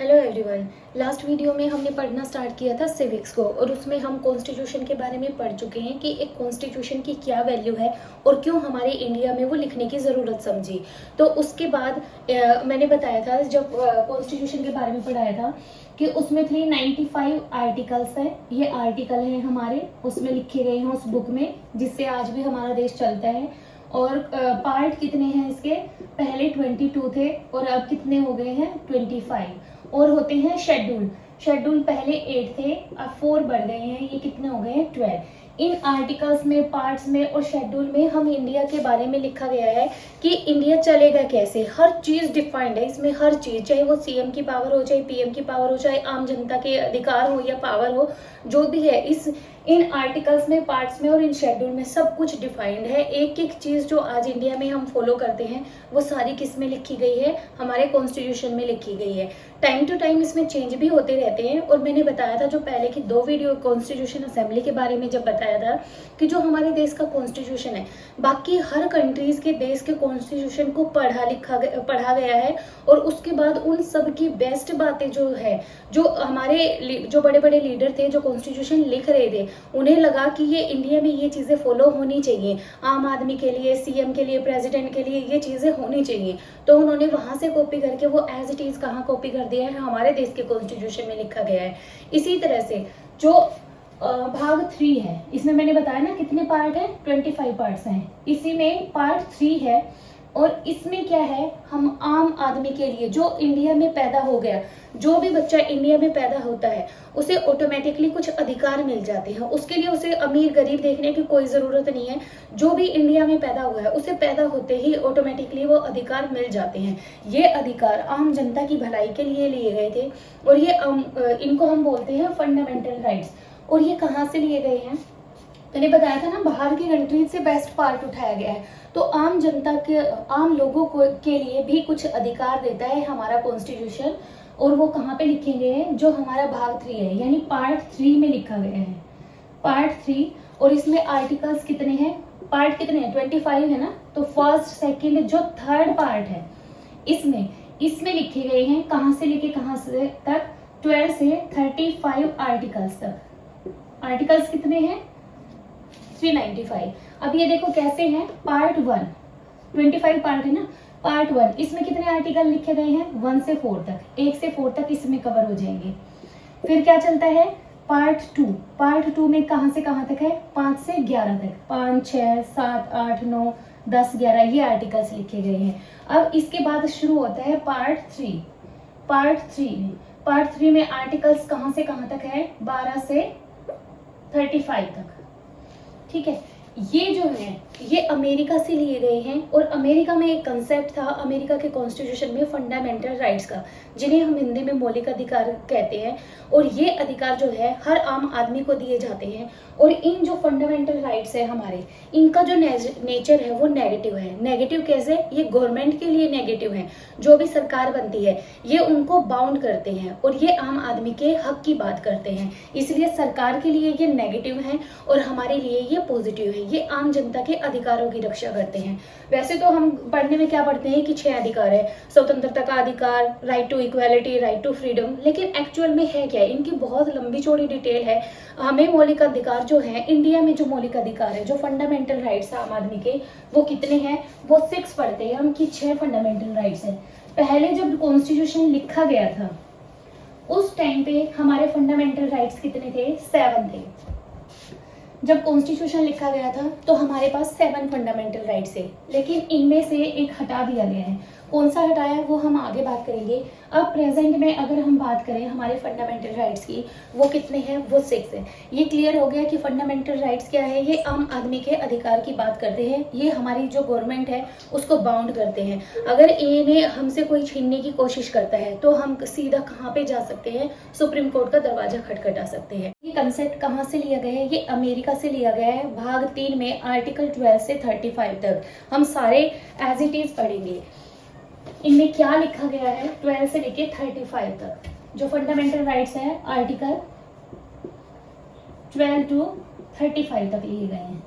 Hello everyone. Last video में हमने पढ़ना स्टार्ट किया था सिविक्स को और उसमें हम कॉन्स्टिट्यूशन के बारे में पढ़ चुके हैं कि एक कॉन्स्टिट्यूशन की क्या वैल्यू है और क्यों हमारे इंडिया में वो लिखने की ज़रूरत समझी। तो उसके बाद मैंने बताया था जब कॉन्स्टिट्यूशन के बारे में पढ़ाया था कि उसमें 395 आर्टिकल्स हैं। ये आर्टिकल हैं हमारे, उसमें लिखे गए हैं उस बुक में जिससे आज भी हमारा देश चलता है। और पार्ट कितने हैं इसके? पहले 22 थे और अब कितने हो गए हैं? 25। और होते हैं शेड्यूल। शेड्यूल पहले 8 थे, अब 4 बढ़ गए हैं, ये कितने हो गए हैं? 12। इन आर्टिकल्स में, पार्ट्स में और शेड्यूल में हम इंडिया के बारे में लिखा गया है कि इंडिया चलेगा कैसे। हर चीज डिफाइंड है इसमें, हर चीज, चाहे वो सीएम की पावर हो, चाहे पीएम की पावर हो, चाहे आम जनता के अधिकार हो या पावर हो, जो भी है इन आर्टिकल्स में, पार्ट्स में और इन शेड्यूल में सब कुछ डिफाइंड है। एक एक चीज जो आज इंडिया में हम फॉलो करते हैं वो सारी किस में लिखी गई है? हमारे कॉन्स्टिट्यूशन में लिखी गई है। टाइम टू टाइम इसमें चेंज भी होते रहते हैं। और मैंने बताया था जो पहले की 2 वीडियो कॉन्स्टिट्यूशन असेंबली के बारे में जब बताया था कि जो हमारे देश का कॉन्स्टिट्यूशन है, बाकी हर कंट्रीज के देश के कॉन्स्टिट्यूशन को पढ़ा गया है और उसके बाद उन सब की बेस्ट बातें जो है, जो हमारे जो बड़े बड़े लीडर थे जो कॉन्स्टिट्यूशन लिख रहे थे, उन्हें लगा कि ये इंडिया में ये चीजें फॉलो होनी चाहिए, आम आदमी के लिए, सीएम के लिए, प्रेसिडेंट के लिए ये चीजें होनी चाहिए। तो उन्होंने वहां से कॉपी करके वो एज इट इज कहाँ कॉपी कर दिया है? हमारे देश के कॉन्स्टिट्यूशन में लिखा गया है। इसी तरह से जो भाग 3 है, इसमें मैंने बताया ना कितने पार्ट है? 25 पार्ट्स हैं। इसी में पार्ट 3 है और इसमें क्या है? हम आम आदमी के लिए, जो इंडिया में पैदा हो गया, जो भी बच्चा इंडिया में पैदा होता है उसे ऑटोमेटिकली कुछ अधिकार मिल जाते हैं। उसके लिए उसे अमीर गरीब देखने की कोई जरूरत नहीं है। जो भी इंडिया में पैदा हुआ है उसे पैदा होते ही ऑटोमेटिकली वो अधिकार मिल जाते हैं। ये अधिकार आम जनता की भलाई के लिए गए थे और ये इनको हम बोलते हैं फंडामेंटल राइट्स। और ये कहाँ से लिए गए हैं? मैंने बताया था ना, बाहर की कंट्रीज से बेस्ट पार्ट उठाया गया है। तो आम जनता के, आम लोगों को के लिए भी कुछ अधिकार देता है हमारा कॉन्स्टिट्यूशन। और वो कहाँ पे लिखे गए हैं? जो हमारा भाग 3 है, यानी पार्ट 3 में लिखा गया है, पार्ट 3। और इसमें आर्टिकल्स कितने हैं? पार्ट कितने हैं? 25 है ना। तो फर्स्ट, सेकेंड, जो थर्ड पार्ट है इसमें लिखे गए हैं कहाँ से लेके कहाँ से तक? 12 से 35 आर्टिकल्स तक। आर्टिकल्स कितने हैं? 395। अब ये देखो कैसे हैं। पार्ट 1, 25 पार्ट है ना। पार्ट 1, इसमें कितने आर्टिकल लिखे गए हैं? 1 से 4 तक, 1 से 4 तक इसमें कवर हो जाएंगे। फिर क्या चलता है? पार्ट 2। पार्ट 2 में कहां से कहां तक है? 5 से 11 तक। 5, 6, 7, 8, 9, 10, 11 ये आर्टिकल्स लिखे गए हैं। अब इसके बाद शुरू होता है पार्ट 3। पार्ट 3 में आर्टिकल्स कहां से कहां तक है? 12 से 35 तक। ठीक है। ये जो है ये अमेरिका से लिए गए हैं और अमेरिका में एक कंसेप्ट था अमेरिका के कॉन्स्टिट्यूशन में फंडामेंटल राइट्स का, जिन्हें हम हिंदी में मौलिक अधिकार कहते हैं। और ये अधिकार जो है हर आम आदमी को दिए जाते हैं। और इन जो फंडामेंटल राइट्स है हमारे, इनका जो नेचर है वो नेगेटिव है। नेगेटिव कैसे? ये गवर्नमेंट के लिए नेगेटिव है। जो भी सरकार बनती है ये उनको बाउंड करते हैं और ये आम आदमी के हक की बात करते हैं। इसलिए सरकार के लिए ये नेगेटिव है और हमारे लिए ये पॉजिटिव है। ये आम जनता के अधिकारों की रक्षा करते हैं। वैसे तो हम पढ़ने में क्या पढ़ते हैं कि 6 अधिकार है, स्वतंत्रता का अधिकार, right to equality, right to freedom. लेकिन एक्चुअल में है क्या? इनकी बहुत लंबी चौड़ी डिटेल है। हमें मौलिक अधिकार जो है इंडिया में, जो मौलिक अधिकार है, जो फंडामेंटल राइट्स है आम आदमी के, वो कितने हैं? वो 6 पढ़ते हैं हम कि 6 फंडामेंटल राइट्स है। पहले जब कॉन्स्टिट्यूशन लिखा गया था उस टाइम पे हमारे फंडामेंटल राइट्स कितने थे? 7 थे। जब कॉन्स्टिट्यूशन लिखा गया था तो हमारे पास 7 फंडामेंटल राइट्स थे, लेकिन इनमें से एक हटा दिया गया है। कौन सा हटाया वो हम आगे बात करेंगे। अब प्रेजेंट में अगर हम बात करें हमारे फंडामेंटल राइट्स की, वो कितने हैं? वो 6 है। ये क्लियर हो गया कि फंडामेंटल राइट्स क्या है। ये आम आदमी के अधिकार की बात करते हैं। ये हमारी जो गवर्नमेंट है उसको बाउंड करते हैं। अगर इन्हें हमसे कोई छीनने की कोशिश करता है तो हम सीधा कहाँ पे जा सकते हैं? सुप्रीम कोर्ट का दरवाजा खटखटा सकते हैं। ये कंसेप्ट कहाँ से लिया गया है? ये अमेरिका से लिया गया है। भाग 3 में आर्टिकल 12 से 35 तक हम सारे एज इट इज पढ़ेंगे। इनमें क्या लिखा गया है? 12 से लेके 35 तक जो फंडामेंटल राइट्स है, आर्टिकल 12 to 35 तक लिए गए हैं।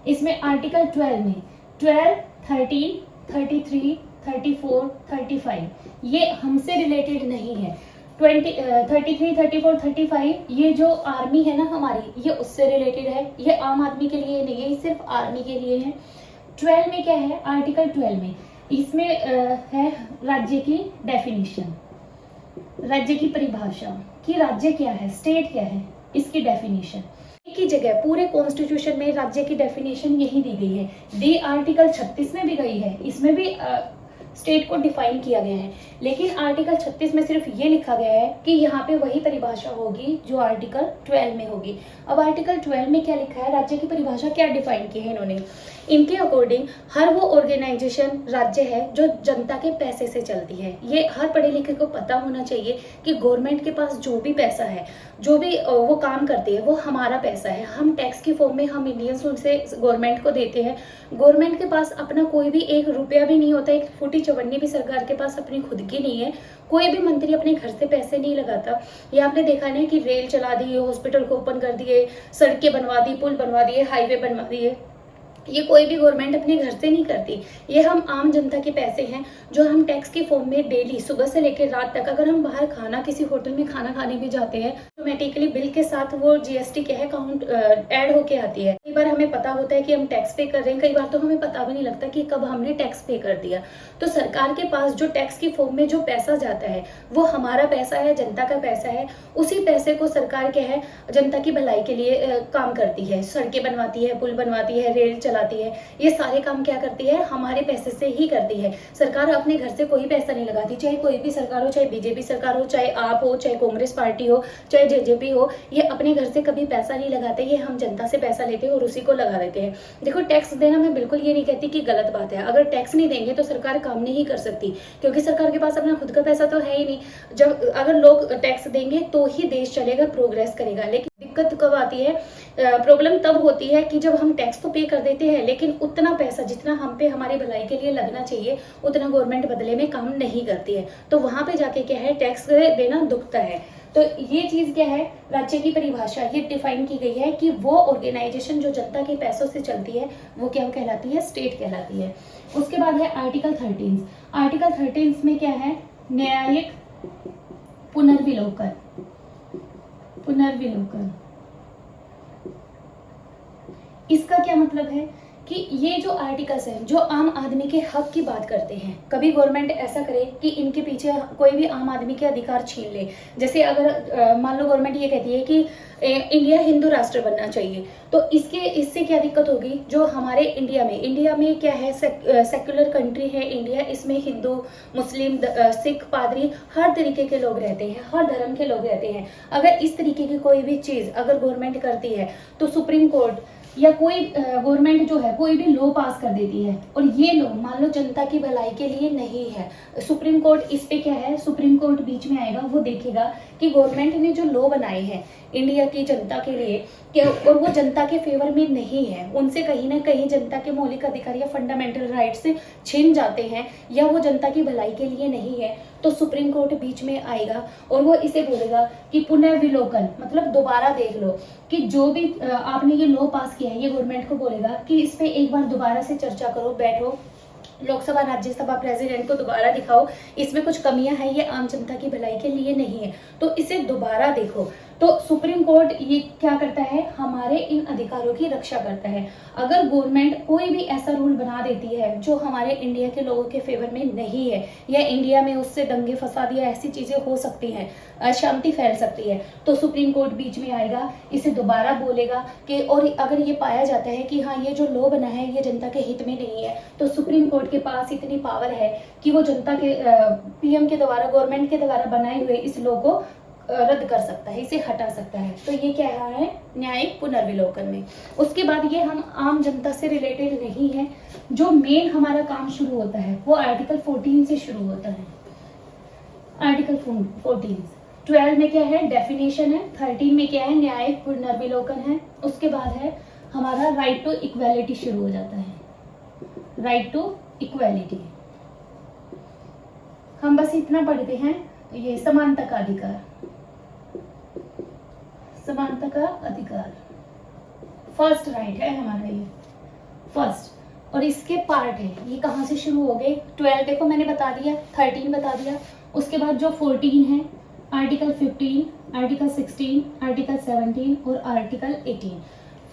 इसमें आर्टिकल 12 में 12, 13, 33, 34, 35 ये हमसे रिलेटेड नहीं है। 33, 34, 35 ये जो आर्मी है ना हमारी, ये उससे रिलेटेड है। ये आम आदमी के लिए नहीं है, ये सिर्फ आर्मी के लिए है। 12 में क्या है, आर्टिकल 12 में इसमें है राज्य की डेफिनेशन, राज्य की परिभाषा कि राज्य क्या है, स्टेट क्या है, इसकी डेफिनेशन। एक ही जगह पूरे कॉन्स्टिट्यूशन में राज्य की डेफिनेशन यही दी गई है। डी आर्टिकल 36 में भी गई है, इसमें भी स्टेट को डिफाइन किया गया है। लेकिन आर्टिकल 36 में सिर्फ ये लिखा गया है कि यहाँ पे वही परिभाषा होगी जो आर्टिकल 12 में होगी। अब आर्टिकल 12 में क्या लिखा है, राज्य की परिभाषा क्या डिफाइन की है इन्होंने। इनके अकॉर्डिंग हर वो ऑर्गेनाइजेशन राज्य है जो जनता के पैसे से चलती है। ये हर पढ़े लिखे को पता होना चाहिए कि गवर्नमेंट के पास जो भी पैसा है, जो भी वो काम करती है, वो हमारा पैसा है। हम टैक्स की फॉर्म में हम इंडियंस उनसे गवर्नमेंट को देते हैं। गवर्नमेंट के पास अपना कोई भी एक रुपया भी नहीं होता, एक फूटी चवन्नी भी सरकार के पास अपनी खुद की नहीं है। कोई भी मंत्री अपने घर से पैसे नहीं लगाता। ये आपने देखा नहीं कि रेल चला दी, हॉस्पिटल को ओपन कर दिए, सड़कें बनवा दी, पुल बनवा दिए, हाईवे बनवा दिए, ये कोई भी गवर्नमेंट अपने घर से नहीं करती। ये हम आम जनता के पैसे हैं जो हम टैक्स की फॉर्म में डेली सुबह से लेकर रात तक, अगर हम बाहर खाना किसी होटल में खाना खाने भी जाते हैं, ऑटोमेटिकली बिल के साथ वो जीएसटी क्या है काउंट ऐड होके आती है। कई बार हमें पता होता है कि हम टैक्स पे कर रहे हैं, कई बार तो हमें पता भी नहीं लगता कि कब हमने टैक्स पे कर दिया। तो सरकार के पास जो टैक्स की फॉर्म में जो पैसा जाता है वो हमारा पैसा है, जनता का पैसा है। उसी पैसे को सरकार क्या है जनता की भलाई के लिए काम करती है, सड़कें बनवाती है, पुल बनवाती है, रेल चलाती है। ये सारे काम क्या करती है, हमारे पैसे से ही करती है। सरकार अपने घर से कोई पैसा नहीं लगाती, चाहे कोई भी सरकार हो, चाहे बीजेपी सरकार हो, चाहे आप हो, चाहे कांग्रेस पार्टी हो, चाहे जेजेपी हो, ये अपने घर से कभी पैसा नहीं लगाते। ये हम जनता से पैसा लेते हैं और उसी को लगा देते हैं। देखो, टैक्स देना मैं बिल्कुल ये नहीं कहती कि गलत बात है। अगर टैक्स नहीं देंगे तो सरकार काम नहीं कर सकती, क्योंकि सरकार के पास अपना खुद का पैसा तो है ही नहीं। जब अगर लोग टैक्स देंगे तो ही देश चलेगा, प्रोग्रेस करेगा। लेकिन दिक्कत कब आती है, प्रॉब्लम तब होती है कि जब हम टैक्स तो पे कर देते हैं, लेकिन उतना पैसा जितना हम पे हमारी भलाई के लिए लगना चाहिए उतना गवर्नमेंट बदले में काम नहीं करती है। तो वहां पे जाके क्या है, टैक्स देना दुखता है। तो ये चीज क्या है, राज्य की परिभाषा ये डिफाइन की गई है कि वो ऑर्गेनाइजेशन जो जनता के पैसों से चलती है वो क्या कहलाती है, स्टेट कहलाती है। उसके बाद है आर्टिकल 13। आर्टिकल 13 में क्या है, न्यायिक पुनर्विलोकन। पुनर्विलोकन इसका क्या मतलब है कि ये जो आर्टिकल्स हैं जो आम आदमी के हक की बात करते हैं। कभी गवर्नमेंट ऐसा करे कि इनके पीछे कोई भी आम आदमी के अधिकार छीन ले। जैसे अगर मान लो गवर्नमेंट ये कहती है कि इंडिया हिंदू राष्ट्र बनना चाहिए, तो इससे क्या दिक्कत होगी, जो हमारे इंडिया में क्या है, सेक्युलर कंट्री है इंडिया, इसमें हिंदू, मुस्लिम, सिख, पादरी हर तरीके के लोग रहते हैं, हर धर्म के लोग रहते हैं। अगर इस तरीके की कोई भी चीज अगर गवर्नमेंट करती है तो सुप्रीम कोर्ट या कोई गवर्नमेंट जो है कोई भी लॉ पास कर देती है और ये लॉ मान लो जनता की भलाई के लिए नहीं है, सुप्रीम कोर्ट इस पे क्या है, सुप्रीम कोर्ट बीच में आएगा, वो देखेगा कि गवर्नमेंट ने जो लॉ बनाए हैं इंडिया की जनता के लिए और वो जनता के फेवर में नहीं है, उनसे कहीं ना कहीं जनता के मौलिक अधिकार या फंडामेंटल राइट्स छीन जाते हैं या वो जनता की भलाई के लिए नहीं है, तो सुप्रीम कोर्ट बीच में आएगा और वो इसे बोलेगा कि पुनर्विलोकन, मतलब दोबारा देख लो कि जो भी आपने ये लॉ पास किया है, ये गवर्नमेंट को बोलेगा कि इस पे एक बार दोबारा से चर्चा करो, बैठो, लोकसभा, राज्यसभा, प्रेसिडेंट को दोबारा दिखाओ, इसमें कुछ कमियां हैं, ये आम जनता की भलाई के लिए नहीं है, तो इसे दोबारा देखो। तो सुप्रीम कोर्ट ये क्या करता है, हमारे इन अधिकारों की रक्षा करता है। अगर गवर्नमेंट कोई भी ऐसा रूल बना देती है जो हमारे इंडिया के लोगों के फेवर में नहीं है या इंडिया में उससे दंगे फसाद या ऐसी चीजें हो सकती हैं, अशांति फैल सकती है, तो सुप्रीम कोर्ट बीच में आएगा, इसे दोबारा बोलेगा कि और अगर ये पाया जाता है कि हाँ ये जो लॉ बना है ये जनता के हित में नहीं है, तो सुप्रीम कोर्ट के पास इतनी पावर है कि वो जनता के पीएम के द्वारा, गवर्नमेंट के द्वारा बनाए हुए इस लॉ को रद्द कर सकता है, इसे हटा सकता है। तो ये क्या है, न्यायिक पुनर्विलोकन में। उसके बाद ये हम आम जनता से रिलेटेड नहीं है, जो मेन हमारा काम शुरू होता है वो आर्टिकल 14 से शुरू होता है। आर्टिकल 14, 12 में क्या है, डेफिनेशन है, 13 में क्या है, न्यायिक पुनर्विलोकन है। उसके बाद है हमारा राइट टू इक्वालिटी शुरू हो जाता है, राइट टू इक्वालिटी। हम बस इतना पढ़ते हैं, ये समानता का अधिकार, समानता का अधिकार फर्स्ट राइट है हमारा, ये फर्स्ट। और इसके पार्ट है, ये कहाँ से शुरू हो गए, 12 देखो मैंने बता दिया, 13 बता दिया। उसके बाद जो 14 है, आर्टिकल 15, आर्टिकल 16, आर्टिकल 17 और आर्टिकल 18।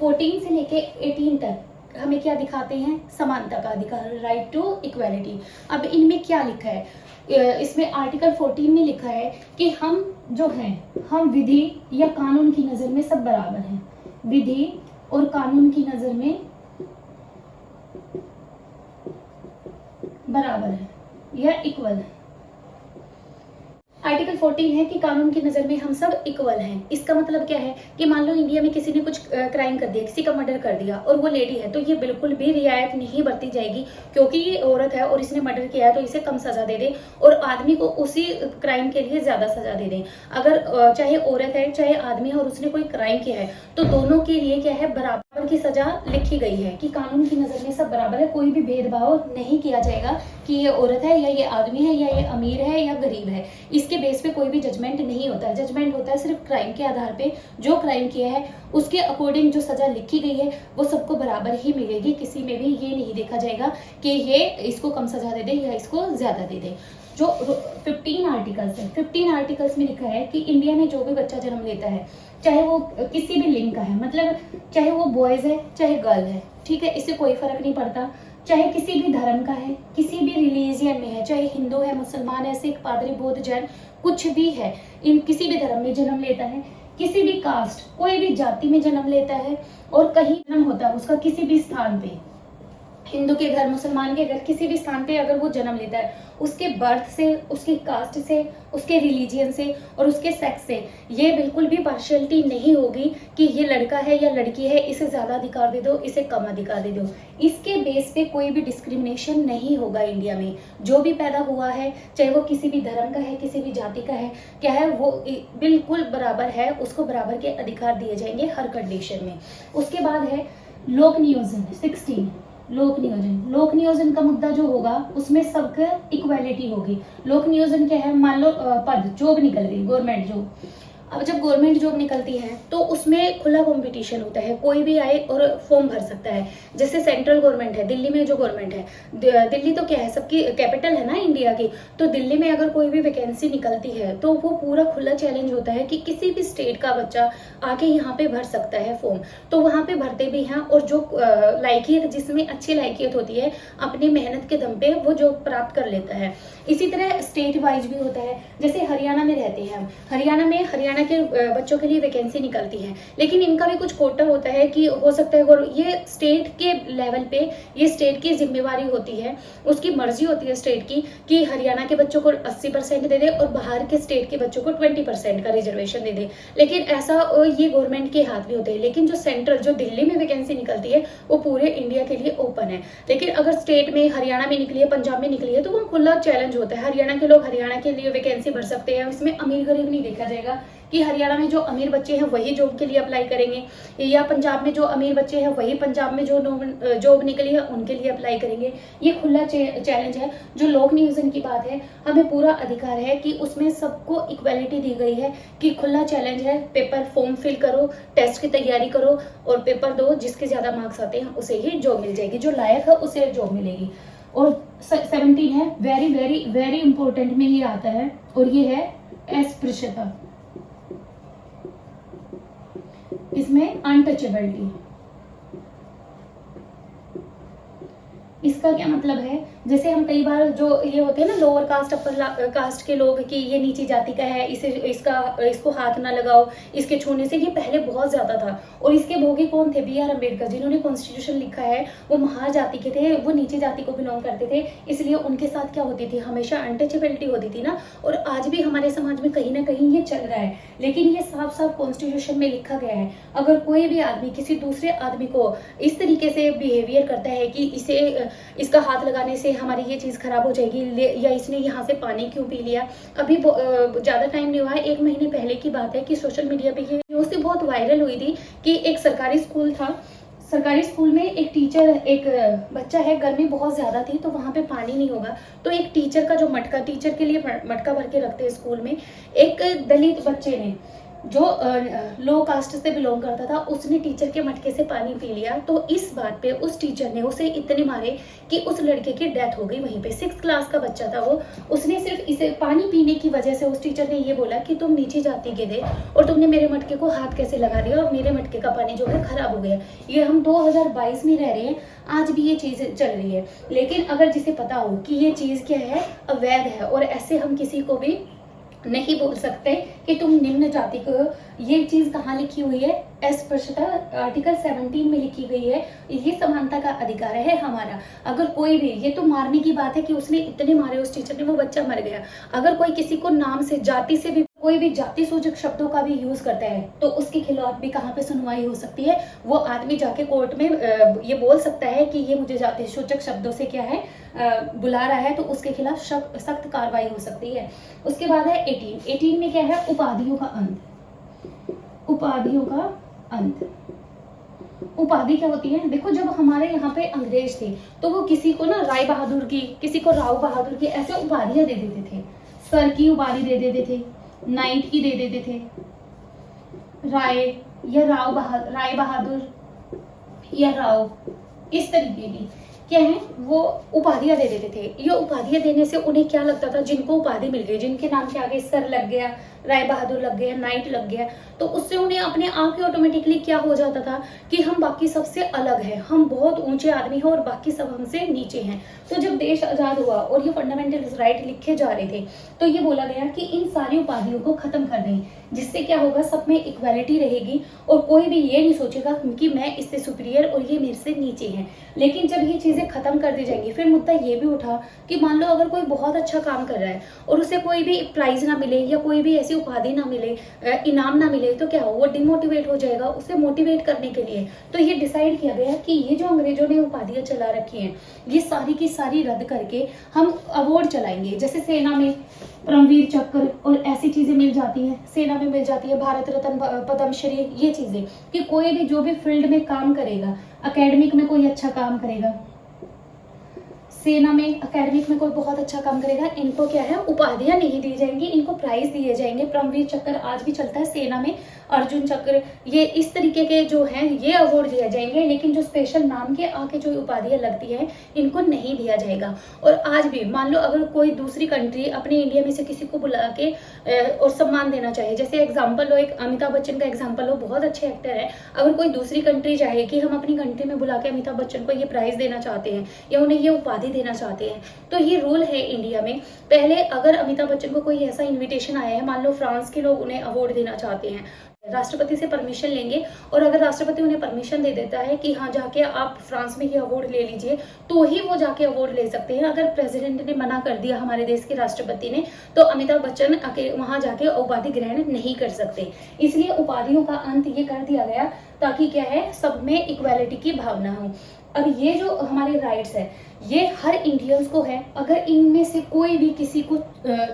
14 से लेके 18 तक हमें क्या दिखाते हैं? समानता का अधिकार, राइट टू इक्वालिटी। अब इनमें क्या लिखा है? इसमें आर्टिकल 14 में लिखा है कि हम जो हैं, हम विधि या कानून की नज़र में सब बराबर हैं। विधि और कानून की नज़र में बराबर है या इक्वल है। आर्टिकल 14 है कि कानून की नज़र में हम सब इक्वल हैं। इसका मतलब क्या है कि मान लो इंडिया में किसी ने कुछ क्राइम कर दिया, किसी का मर्डर कर दिया और वो लेडी है, तो ये बिल्कुल भी रियायत नहीं बरती जाएगी, क्योंकि ये औरत है और इसने मर्डर किया है तो इसे कम सजा दे दे और आदमी को उसी क्राइम के लिए ज़्यादा सजा दे दें। अगर चाहे औरत है चाहे आदमी है और उसने कोई क्राइम किया है तो दोनों के लिए क्या है? बराबर की सजा लिखी गई है कि कानून की नज़र में सब बराबर है। कोई भी भेदभाव नहीं किया जाएगा कि ये औरत है या ये आदमी है या ये अमीर है या गरीब है। इसके बेस पे कोई भी जजमेंट नहीं होता है। जजमेंट होता है सिर्फ क्राइम के आधार पे। जो क्राइम किया है उसके अकॉर्डिंग जो सजा लिखी गई है वो सबको बराबर ही मिलेगी। किसी में भी ये नहीं देखा जाएगा कि ये इसको कम सजा दे दे या इसको ज्यादा दे दे। जो 15 आर्टिकल्स है, 15 आर्टिकल्स में लिखा है कि इंडिया में जो भी बच्चा जन्म लेता है, चाहे वो किसी भी लिंग का है, मतलब चाहे वो बॉयज है चाहे गर्ल है, ठीक है, इससे कोई फर्क नहीं पड़ता। चाहे किसी भी धर्म का है, किसी भी रिलीजियन में है, चाहे हिंदू है, मुसलमान है, सिख, पादरी, बौद्ध, जैन, कुछ भी है, इन किसी भी धर्म में जन्म लेता है, किसी भी कास्ट, कोई भी जाति में जन्म लेता है और कहीं जन्म होता है उसका किसी भी स्थान पे, हिंदू के घर, मुसलमान के घर, किसी भी स्थान पे अगर वो जन्म लेता है, उसके बर्थ से, उसकी कास्ट से, उसके रिलीजियन से और उसके सेक्स से ये बिल्कुल भी पार्शियलिटी नहीं होगी कि ये लड़का है या लड़की है, इसे ज़्यादा अधिकार दे दो, इसे कम अधिकार दे दो। इसके बेस पे कोई भी डिस्क्रिमिनेशन नहीं होगा इंडिया में। जो भी पैदा हुआ है, चाहे वो किसी भी धर्म का है, किसी भी जाति का है, क्या है, वो बिल्कुल बराबर है, उसको बराबर के अधिकार दिए जाएंगे हर कंडीशन में। उसके बाद है लोक नियोजन 16। लोक नियोजन, लोक नियोजन का मुद्दा जो होगा उसमें सबके इक्वालिटी होगी। लोक नियोजन क्या है? मान लो पद, जॉब निकल गई, गवर्नमेंट जॉब। अब जब गवर्नमेंट जॉब निकलती है तो उसमें खुला कंपटीशन होता है, कोई भी आए और फॉर्म भर सकता है। जैसे सेंट्रल गवर्नमेंट है, दिल्ली में जो गवर्नमेंट है, दिल्ली तो क्या है, सबकी कैपिटल है ना इंडिया की, तो दिल्ली में अगर कोई भी वैकेंसी निकलती है तो वो पूरा खुला चैलेंज होता है कि किसी भी स्टेट का बच्चा आके यहाँ पे भर सकता है फॉर्म। तो वहाँ पे भरते भी हैं और जो लायकियत, जिसमें अच्छी लायकियत होती है, अपनी मेहनत के दम पे वो जॉब प्राप्त कर लेता है। इसी तरह स्टेट वाइज भी होता है। जैसे हरियाणा में रहते हैं हम, हरियाणा में हरियाणा के बच्चों के लिए वैकेंसी निकलती है, लेकिन इनका भी कुछ कोटा होता है कि हो सकता है, और ये स्टेट के लेवल पे, ये स्टेट की जिम्मेवारी होती है, उसकी मर्जी होती है स्टेट की कि हरियाणा के बच्चों को 80% दे दे और बाहर के स्टेट के बच्चों को 20% का रिजर्वेशन दे दे। लेकिन ऐसा ये गवर्नमेंट के हाथ में होते हैं। लेकिन जो सेंट्रल, जो दिल्ली में वैकेंसी निकलती है वो पूरे इंडिया के लिए ओपन है। लेकिन अगर स्टेट में हरियाणा में निकली है, पंजाब में निकली है, तो वो खुला चैलेंज होता है। हरियाणा के लोग हरियाणा के लिए वैकेंसी भर सकते हैं। इसमें अमीर गरीब नहीं देखा जाएगा कि हरियाणा में जो अमीर बच्चे हैं वही जॉब के लिए अप्लाई करेंगे, या पंजाब में जो अमीर बच्चे हैं वही पंजाब में जो जॉब निकली है उनके लिए अप्लाई करेंगे। ये खुला चैलेंज है। जो लोक नियोजन की बात है, हमें पूरा अधिकार है कि उसमें सबको इक्वालिटी दी गई है कि खुला चैलेंज है, पेपर फॉर्म फिल करो, टेस्ट की तैयारी करो और पेपर दो, जिसके ज्यादा मार्क्स आते हैं उसे ही जॉब मिल जाएगी, जो लायक है उसे जॉब मिलेगी। और 17 है, वेरी वेरी वेरी इंपॉर्टेंट में ये आता है, और ये है अस्पृश्यता। इसमें अनटचेबिलिटी, इसका क्या मतलब है? जैसे हम कई बार जो ये होते हैं ना लोअर कास्ट अपर कास्ट के लोग कि ये नीची जाति का है, इसे इसको हाथ ना लगाओ, इसके छूने से, ये पहले बहुत ज्यादा था। और इसके भोगी कौन थे? बी आर अम्बेडकर, जिन्होंने कॉन्स्टिट्यूशन लिखा है। वो महाजाति के थे, वो नीची जाति को बिलोंग करते थे, इसलिए उनके साथ क्या होती थी? हमेशा अनटचेबिलिटी होती थी ना। और आज भी हमारे समाज में कहीं ना कहीं ये चल रहा है, लेकिन ये साफ साफ कॉन्स्टिट्यूशन में लिखा गया है। अगर कोई भी आदमी किसी दूसरे आदमी को इस तरीके से बिहेवियर करता है कि इसका हाथ लगाने से हमारी ये चीज खराब हो जाएगी, या इसने यहाँ से पानी क्यों पी लिया। अभी ज्यादा टाइम नहीं हुआ है, 1 महीने पहले की बात है कि सोशल मीडिया पे ये न्यूज़ से बहुत वायरल हुई थी कि एक सरकारी स्कूल था, सरकारी स्कूल में एक टीचर, एक बच्चा है, गर्मी बहुत ज्यादा थी तो वहां पे पानी नहीं होगा, तो एक टीचर का जो मटका, टीचर के लिए मटका भर के रखते हैं स्कूल में, एक दलित बच्चे ने जो लो कास्ट से बिलोंग करता था उसने टीचर के मटके से पानी पी लिया, तो इस बात पे उस टीचर ने उसे इतने मारे कि उस लड़के की डेथ हो गई वहीं पे। 6th क्लास का बच्चा था वो, उसने सिर्फ इसे पानी पीने की वजह से उस टीचर ने ये बोला कि तुम नीचे जाती गिरे और तुमने मेरे मटके को हाथ कैसे लगा दिया और मेरे मटके का पानी जो है खराब हो गया। ये हम 2022 में रह रहे हैं, आज भी ये चीज़ चल रही है। लेकिन अगर जिसे पता हो कि ये चीज़ क्या है, अवैध है, और ऐसे हम किसी को भी नहीं बोल सकते कि तुम निम्न जाति को, ये चीज कहाँ लिखी हुई है, स्पष्टता आर्टिकल 17 में लिखी गई है। ये समानता का अधिकार है हमारा। अगर कोई भी, ये तो मारने की बात है कि उसने इतने मारे उस टीचर ने, वो बच्चा मर गया। अगर कोई किसी को नाम से, जाति से भी, कोई भी जाति सूचक शब्दों का भी यूज करता है तो उसके खिलाफ भी कहाँ पे सुनवाई हो सकती है, वो आदमी जाके कोर्ट में ये बोल सकता है कि ये मुझे जाति सूचक शब्दों से क्या है बुला रहा है, तो उसके खिलाफ सख्त कार्रवाई हो सकती है। उसके बाद है 18 में क्या है, उपाधियों का अंत। उपाधियों का अंत, उपाधि क्या होती है, देखो जब हमारे यहाँ पे अंग्रेज थे तो वो किसी को ना राय बहादुर की, किसी को राव बहादुर की, ऐसे उपाधियां दे देते थे। सर की उपाधि दे देते थे, नाइट की दे देते थे, राय या राय बहादुर या राव, इस तरीके की क्या है वो उपाधियां दे देते थे। ये उपाधियां देने से उन्हें क्या लगता था, जिनको उपाधि मिल गई, जिनके नाम के आगे सर लग गया, राय बहादुर लग गया, नाइट लग गया, तो उससे उन्हें अपने आप ही ऑटोमेटिकली क्या हो जाता था कि हम बाकी सबसे अलग हैं, हम बहुत ऊंचे आदमी हैं और बाकी सब हमसे नीचे हैं। तो जब देश आजाद हुआ और ये फंडामेंटल राइट लिखे जा रहे थे तो ये बोला गया कि इन सारी उपाधियों को खत्म कर दें, जिससे क्या होगा, सब में इक्वालिटी रहेगी और कोई भी ये नहीं सोचेगा कि मैं इससे सुपीरियर और ये मेरे से नीचे हैं। लेकिन जब ये चीजें खत्म कर दी जाएंगी, फिर मुद्दा ये भी उठा कि मान लो अगर कोई बहुत अच्छा काम कर रहा है और उसे कोई भी प्राइज ना मिले या कोई भी ऐसी उपाधि ना मिले, इनाम ना मिले, तो क्या हो, वो डिमोटिवेट हो जाएगा। उसे मोटिवेट करने के लिए तो ये डिसाइड किया गया कि ये जो अंग्रेजों ने उपाधियां चला रखी हैं ये सारी की सारी रद्द करके हम अवार्ड चलाएंगे। जैसे सेना में परमवीर चक्र और ऐसी चीजें मिल जाती हैं, सेना में मिल जाती है भारत रत्न, पद्मश्री, ये चीजें, कि कोई भी जो भी फील्ड में काम करेगा, एकेडमिक में कोई अच्छा काम करेगा, सेना में एकेडमिक में कोई बहुत अच्छा काम करेगा, इनको क्या है, उपाधियां नहीं दी जाएंगी, इनको प्राइज दिए जाएंगे। परमवीर चक्र आज भी चलता है सेना में, अर्जुन चक्र, ये इस तरीके के जो हैं ये अवार्ड दिए जाएंगे। लेकिन जो स्पेशल नाम के आके जो उपाधियां लगती हैं इनको नहीं दिया जाएगा। और आज भी मान लो अगर कोई दूसरी कंट्री अपने इंडिया में से किसी को बुला के और सम्मान देना चाहे, जैसे एग्जाम्पल लो, एक अमिताभ बच्चन का एग्जाम्पल लो, बहुत अच्छे एक्टर है, अगर कोई दूसरी कंट्री चाहे कि हम अपनी कंट्री में बुला के अमिताभ बच्चन को ये प्राइज देना चाहते हैं या उन्हें ये उपाधि देना चाहते हैं, तो ये रूल है इंडिया में। पहले अगर अमिताभ बच्चन को कोई ऐसा इन्विटेशन आया है, मान लो फ्रांस के लोग उन्हें अवार्ड देना चाहते हैं, राष्ट्रपति से परमिशन लेंगे, और अगर राष्ट्रपति उन्हें परमिशन दे देता है कि हाँ जाके आप फ्रांस में ये अवार्ड ले लीजिए, तो ही वो जाके अवार्ड ले सकते हैं। अगर प्रेसिडेंट ने मना कर दिया, हमारे देश के राष्ट्रपति ने, तो अमिताभ बच्चन वहां जाके उपाधि ग्रहण नहीं कर सकते। इसलिए उपाधियों का अंत ये कर दिया गया ताकि क्या है, सब में इक्वालिटी की भावना हो। अब ये जो हमारे राइट्स है ये हर इंडियंस को है। अगर इनमें से कोई भी किसी को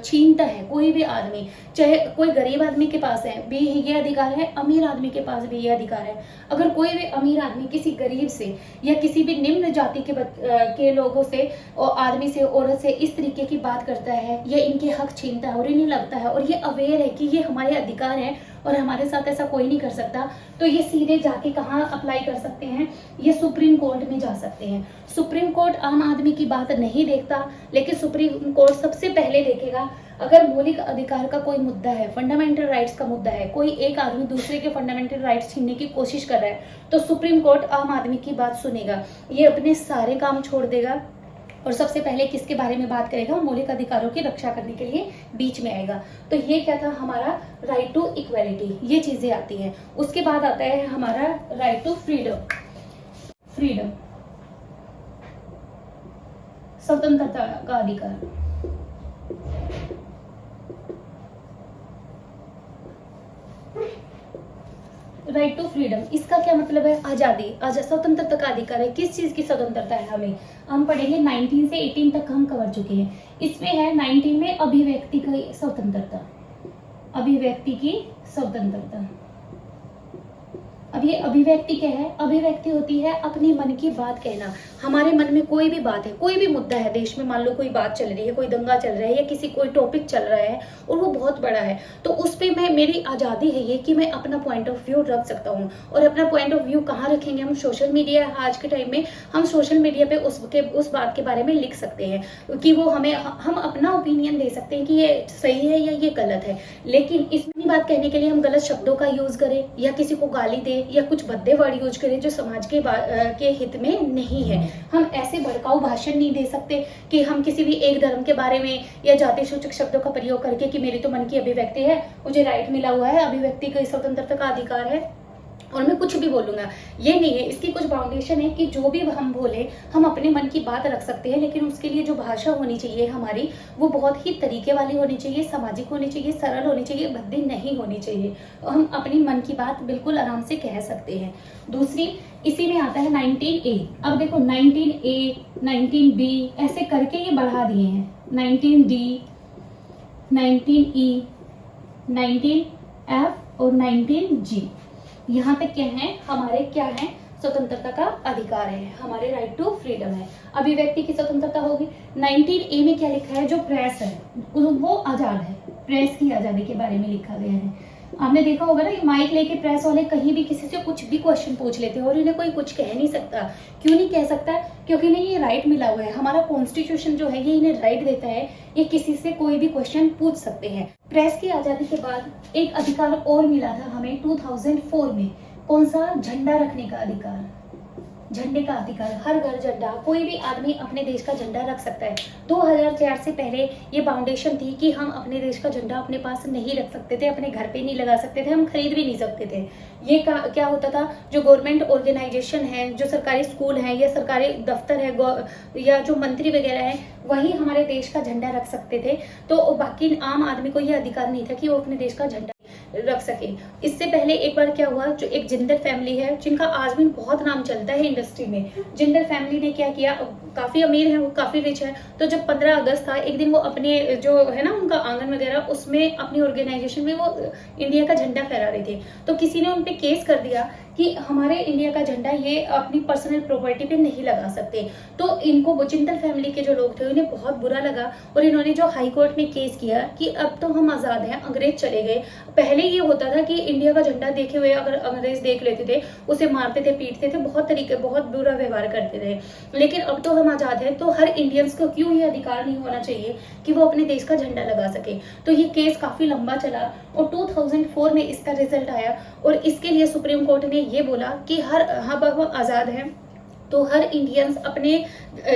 छीनता है, कोई भी आदमी, चाहे कोई गरीब आदमी के पास है भी ये अधिकार है, अमीर आदमी के पास भी ये अधिकार है। अगर कोई भी अमीर आदमी किसी गरीब से या किसी भी निम्न जाति के लोगों से और आदमी से, औरत से इस तरीके की बात करता है या इनके हक छीनता है और इन्हें लगता है और ये अवेयर है कि ये हमारे अधिकार है और हमारे साथ ऐसा कोई नहीं कर सकता, तो ये सीधे जाके कहाँ अप्लाई कर सकते हैं, ये सुप्रीम कोर्ट में जा सकते हैं। सुप्रीम कोर्ट आम आदमी की बात नहीं देखता, लेकिन सुप्रीम कोर्ट सबसे पहले देखेगा अगर मौलिक अधिकार का कोई मुद्दा है, फंडामेंटल राइट्स का मुद्दा है, कोई एक आदमी दूसरे के फंडामेंटल राइट्स छीनने की कोशिश कर रहा है, तो सुप्रीम कोर्ट आम आदमी की बात सुनेगा। ये अपने सारे काम छोड़ देगा और सबसे पहले किसके बारे में बात करेगा, मौलिक अधिकारों की रक्षा करने के लिए बीच में आएगा। तो ये क्या था, हमारा राइट टू इक्वालिटी, ये चीजें आती हैं। उसके बाद आता है हमारा राइट टू फ्रीडम, स्वतंत्रता का अधिकार। राइट टू फ्रीडम, इसका क्या मतलब है, आजादी, स्वतंत्रता का अधिकार है। किस चीज की स्वतंत्रता है हमें, हम पढ़ेंगे 19 से 18 तक हम कवर चुके हैं। इसमें है 19 में अभिव्यक्ति की स्वतंत्रता, अभिव्यक्ति की स्वतंत्रता। अब ये अभिव्यक्ति क्या है? अभिव्यक्ति होती है अपने मन की बात कहना। हमारे मन में कोई भी बात है, कोई भी मुद्दा है देश में, मान लो कोई बात चल रही है, कोई दंगा चल रहा है या किसी कोई टॉपिक चल रहा है और वो बहुत बड़ा है, तो उस पे मैं, मेरी आज़ादी है ये कि मैं अपना पॉइंट ऑफ व्यू रख सकता हूँ। और अपना पॉइंट ऑफ व्यू कहाँ रखेंगे? हम सोशल मीडिया, आज के टाइम में हम सोशल मीडिया पे उस बात के बारे में लिख सकते हैं कि वो हम अपना ओपिनियन दे सकते हैं कि ये सही है या ये गलत है। लेकिन इसमें बात कहने के लिए हम गलत शब्दों का यूज करें या किसी को गाली दे या कुछ भद्दे वर्ड यूज करें जो समाज के हित में नहीं है। हम ऐसे भड़काऊ भाषण नहीं दे सकते कि हम किसी भी एक धर्म के बारे में या जाति सूचक शब्दों का प्रयोग करके कि मेरी तो मन की अभिव्यक्ति है, मुझे राइट मिला हुआ है, अभिव्यक्ति की स्वतंत्रता का अधिकार है और मैं कुछ भी बोलूंगा, ये नहीं है। इसकी कुछ बाउंडेशन है कि जो भी हम बोले हम अपने मन की बात रख सकते हैं, लेकिन उसके लिए जो भाषा होनी चाहिए हमारी, वो बहुत ही तरीके वाली होनी चाहिए, सामाजिक होनी चाहिए, सरल होनी चाहिए, भद्दी नहीं होनी चाहिए। हम अपनी मन की बात बिल्कुल आराम से कह सकते हैं। दूसरी, इसी में आता है 19A। अब देखो 19A, 19B ऐसे करके ये बढ़ा दिए हैं, 19D, 19E, 19F और 19G। यहाँ तक क्या है? हमारे क्या है? स्वतंत्रता का अधिकार है, हमारे राइट टू फ्रीडम है, अभिव्यक्ति की स्वतंत्रता होगी। 19A में क्या लिखा है? जो प्रेस है वो आजाद है, प्रेस की आजादी के बारे में लिखा गया है। आपने देखा होगा ना, ये माइक लेके प्रेस वाले कहीं भी किसी से कुछ भी क्वेश्चन पूछ लेते हैं और इन्हें कोई कुछ कह नहीं सकता। क्यों नहीं कह सकता? क्योंकि इन्हें ये राइट मिला हुआ है, हमारा कॉन्स्टिट्यूशन जो है ये इन्हें राइट देता है, ये किसी से कोई भी क्वेश्चन पूछ सकते हैं। प्रेस की आजादी के बाद एक अधिकार और मिला था हमें 2004 में। कौन सा? झंडा रखने का अधिकार, झंडे का अधिकार। हर घर झंडा, कोई भी आदमी अपने देश का झंडा रख सकता है। 2004 से पहले ये बाउंडेशन थी कि हम अपने देश का झंडा अपने पास नहीं रख सकते थे, अपने घर पे नहीं लगा सकते थे, हम खरीद भी नहीं सकते थे। ये क्या होता था? जो गवर्नमेंट ऑर्गेनाइजेशन है, जो सरकारी स्कूल है या सरकारी दफ्तर है या जो मंत्री वगैरह है, वही हमारे देश का झंडा रख सकते थे। तो बाकी आम आदमी को ये अधिकार नहीं था कि वो अपने देश का झंडा रख सके। इससे पहले एक बार क्या हुआ, जो एक जिंदल फैमिली है जिनका आज भी बहुत नाम चलता है इंडस्ट्री में, जिंदल फैमिली ने क्या किया, काफी अमीर है वो, काफी रिच है, तो जब 15 अगस्त था, एक दिन वो अपने जो है ना उनका आंगन वगैरह, उसमें अपनी ऑर्गेनाइजेशन में वो इंडिया का झंडा फहरा रहे थे। तो किसी ने उनपे केस कर दिया कि हमारे इंडिया का झंडा ये अपनी पर्सनल प्रॉपर्टी पे नहीं लगा सकते। तो इनको, वो जिंदल फैमिली के जो लोग थे, उन्हें बहुत बुरा लगा और इन्होंने जो हाई कोर्ट में केस किया कि अब तो हम आजाद हैं, अंग्रेज चले गए। पहले ये होता था कि इंडिया का झंडा देखे हुए अगर अंग्रेज देख लेते थे, उसे मारते थे, पीटते थे, बहुत बुरा व्यवहार करते थे। लेकिन अब तो हम आजाद हैं, तो हर इंडियंस को क्यों ये अधिकार नहीं होना चाहिए कि वो अपने देश का झंडा लगा सके। तो ये केस काफी लंबा चला और 2004 में इसका रिजल्ट आया और इसके लिए सुप्रीम कोर्ट ने ये बोला कि हम आजाद हैं तो हर इंडियंस अपने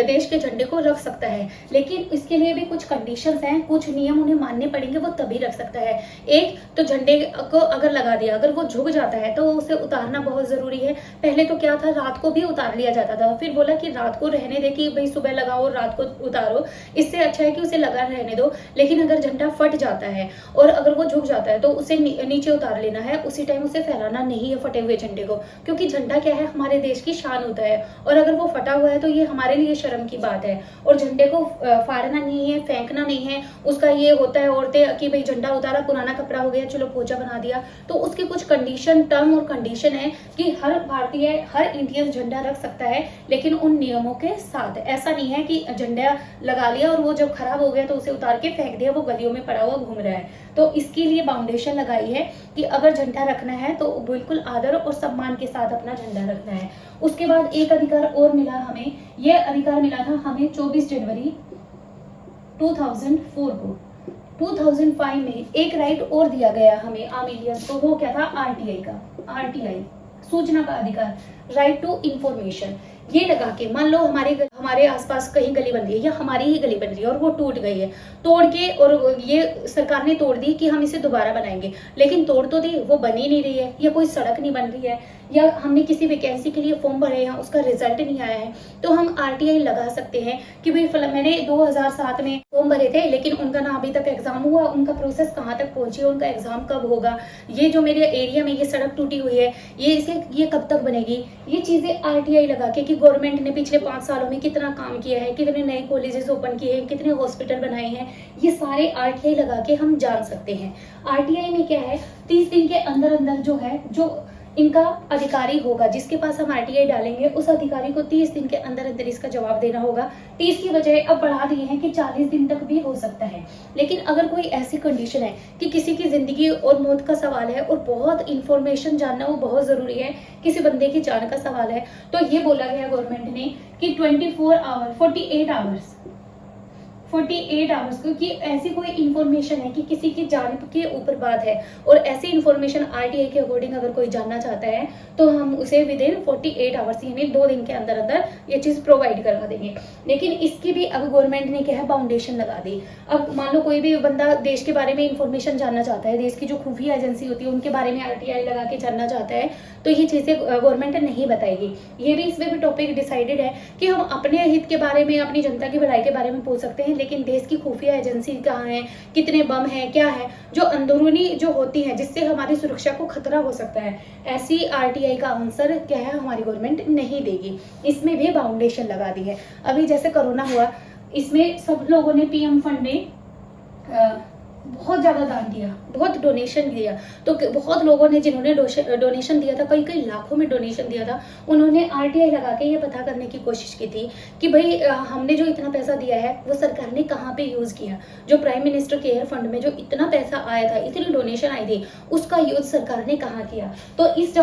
देश के झंडे को रख सकता है, लेकिन इसके लिए भी कुछ कंडीशंस हैं, कुछ नियम उन्हें मानने पड़ेंगे, वो तभी रख सकता है। एक तो झंडे को अगर लगा दिया, अगर वो झुक जाता है तो उसे उतारना बहुत जरूरी है। पहले तो क्या था, रात को भी उतार लिया जाता था, फिर बोला कि रात को रहने दे, कि भाई सुबह लगाओ रात को उतारो, इससे अच्छा है कि उसे लगा रहने दो। लेकिन अगर झंडा फट जाता है और अगर वो झुक जाता है तो उसे नीचे उतार लेना है, उसी टाइम उसे फैलाना नहीं है फटे हुए झंडे को, क्योंकि झंडा क्या है, हमारे देश की शान होता है और अगर वो फटा हुआ है तो ये हमारे लिए शर्म की बात है। और झंडे को फाड़ना नहीं है, फेंकना नहीं है। उसका ये होता है औरतें कि भाई झंडा उतारा, पुराना कपड़ा हो गया, चलो पोछा बना दिया, तो उसके कुछ कंडीशन, टर्म और कंडीशन है कि हर भारतीय, हर इंडियन झंडा रख सकता है, लेकिन उन नियमों के साथ। ऐसा नहीं है कि झंडा लगा लिया और वो जब खराब हो गया तो उसे उतार के फेंक दिया, वो गलियों में पड़ा हुआ घूम रहा है। तो इसके लिए बाउंडेशन लगाई है कि अगर झंडा रखना है तो बिल्कुल आदर और सम्मान के साथ अपना झंडा रखना है। उसके बाद एक अधिकार और मिला हमें, यह अधिकार मिला था हमें 24 जनवरी 2004 को। 2005 में एक राइट और दिया गया हमें आम इंडियंस को, वो क्या था, आरटीआई का, आरटीआई सूचना का अधिकार, राइट टू इंफॉर्मेशन। ये लगा के, मान लो हमारे आसपास कहीं गली बन रही है या हमारी ही गली बन रही है और वो टूट गई है, तोड़ के, और ये सरकार ने तोड़ दी कि हम इसे दोबारा बनाएंगे, लेकिन तोड़ तो दी, वो बन ही नहीं रही है, या कोई सड़क नहीं बन रही है, या हमने किसी वैकेंसी के लिए फॉर्म भरे हैं उसका रिजल्ट नहीं आया है, तो हम आरटीआई लगा सकते हैं कि भाई मैंने 2007 में फॉर्म भरे थे लेकिन उनका ना अभी तक एग्जाम हुआ, उनका प्रोसेस कहाँ तक पहुंची है, उनका एग्जाम कब होगा, ये जो मेरे एरिया में ये सड़क टूटी हुई है, ये कब तक बनेगी। ये चीजें आरटीआई लगा के कि गवर्नमेंट ने पिछले 5 सालों में कितना काम किया है, कितने नए कॉलेजेस ओपन किए हैं, कितने हॉस्पिटल बनाए हैं, ये सारे आरटीआई लगा के हम जान सकते हैं। आरटीआई में क्या है, 30 दिन के अंदर अंदर जो है, जो इनका अधिकारी होगा जिसके पास हम आरटीआई डालेंगे, उस अधिकारी को 30 दिन के अंदर अंदर इसका जवाब देना होगा। 30 की बजाय अब बढ़ा दिए हैं कि 40 दिन तक भी हो सकता है। लेकिन अगर कोई ऐसी कंडीशन है कि किसी की जिंदगी और मौत का सवाल है और बहुत इंफॉर्मेशन जानना वो बहुत जरूरी है, किसी बंदे की जान का सवाल है, तो ये बोला गया गवर्नमेंट ने कि 48 आवर्स, क्योंकि ऐसी कोई इंफॉर्मेशन है कि किसी की जान के ऊपर बात है और ऐसी इंफॉर्मेशन आरटीआई के अकॉर्डिंग अगर कोई जानना चाहता है तो हम उसे विद इन 48 आवर्स यानी 2 दिन के अंदर अंदर ये चीज प्रोवाइड करवा देंगे। लेकिन इसकी भी अब गवर्नमेंट ने क्या है बाउंडेशन लगा दी। अब मान लो कोई भी बंदा देश के बारे में इंफॉर्मेशन जानना चाहता है, देश की जो खुफिया एजेंसी होती है उनके बारे में आरटीआई लगा के जानना चाहता है, तो ये चीजें गवर्नमेंट नहीं बताएगी। ये भी इसमें भी टॉपिक डिसाइडेड है कि हम अपने हित के बारे में, अपनी जनता की भलाई के बारे में पूछ सकते हैं, लेकिन देश की खुफिया एजेंसी कहाँ है, कितने बम है, क्या है, जो अंदरूनी जो होती है जिससे हमारी सुरक्षा को खतरा हो सकता है, ऐसी आरटीआई का आंसर क्या है हमारी गवर्नमेंट नहीं देगी। इसमें भी बाउंडेशन लगा दी है। अभी जैसे कोरोना हुआ, इसमें सब लोगों ने पीएम फंड में बहुत ज्यादा दान दिया, बहुत डोनेशन दिया, तो बहुत लोगों ने जिन्होंने डोनेशन दिया था, कई कई लाखों में डोनेशन दिया था, उन्होंने आरटीआई लगा के ये पता करने की कोशिश की थी कि भाई हमने जो इतना पैसा दिया है वो सरकार ने कहाँ पे यूज किया। जो प्राइम मिनिस्टर केयर फंड में जो इतना पैसा आया था, इतनी डोनेशन आई थी, उसका यूज सरकार ने कहाँ किया। तो इस